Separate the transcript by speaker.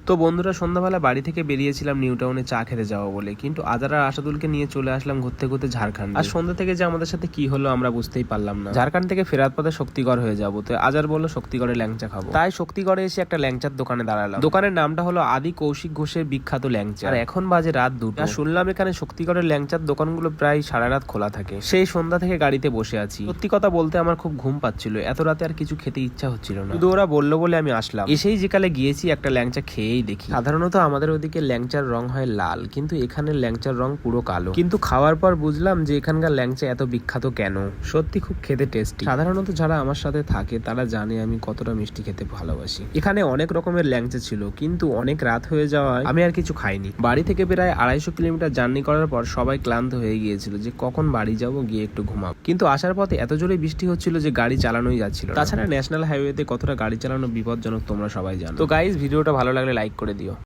Speaker 1: তো বন্ধুরা সন্ধ্যাবেলা বাড়ি থেকে বেরিয়েছিলাম নিউ টাউনে চা খেতে যাবো বলে, কিন্তু আজার আর আশাদুলকে নিয়ে চলে আসলাম ঘুরতে ঘুরতে ঝাড়খণ্ড। আর সন্ধ্যা থেকে যে আমাদের সাথে কি হলো আমরা বুঝতেই পারলাম না। ঝাড়খণ্ড থেকে ফেরার পথে শক্তিগড় হয়ে যাবো, তো আজার বললো শক্তিগড়ে ল্যাংচা খাবো। তাই শক্তিগড়ে এসে একটা ল্যাংচার দোকানে দাঁড়ালাম। দোকানের নামটা হলো আদি কৌশিক ঘোষের বিখ্যাত ল্যাংচা। আর এখন বাজে রাত 2টা। শুনলাম এখানে শক্তিগড়ের ল্যাংচার দোকানগুলো প্রায় সারা রাত খোলা থাকে। সেই সন্ধ্যা থেকে গাড়িতে বসে আছি। সত্যি কথা বলতে আমার খুব ঘুম পাচ্ছিল, এত রাতে আর কিছু খেতে ইচ্ছা হচ্ছিল না। শুধু ওরা বললো বলে আমি আসলাম। এসেই যেকালে গিয়েছি একটা ল্যাংচা খেয়েই দেখি। সাধারণত আমাদের ওদিকে ল্যাংচার রং হয় লাল, কিন্তু এখানে ল্যাংচার রং পুরো কালো। কিন্তু খাওয়ার পর বুঝলাম যে এখানকার ল্যাংচা এত বিখ্যাত কেন। সত্যি খুব খেতে টেস্টি। সাধারণত যারা আমার সাথে থাকে তারা জানে আমি কতটা মিষ্টি খেতে ভালোবাসি। এখানে অনেক রকমের ল্যাংচা ছিল, কিন্তু অনেক রাত হয়ে যাওয়ায় আমি আর কিছু খাইনি। বাড়ি থেকে প্রায় 250 কিলোমিটার জার্নি করার পর সবাই ক্লান্ত হয়ে গিয়েছিল যে কখন বাড়ি যাব, গিয়ে একটু ঘুমাবো। কিন্তু আসার পথে এত জোরে বৃষ্টি হচ্ছিল যে গাড়ি চালানোই যাচ্ছিল। তাছাড়া ন্যাশনাল হাইওয়েতে কতটা গাড়ি চালানো বিপজ্জনক তোমরা সবাই জানো। তো গাইস, ভিডিওটা ভালো লাগলে লাইক করে দিও।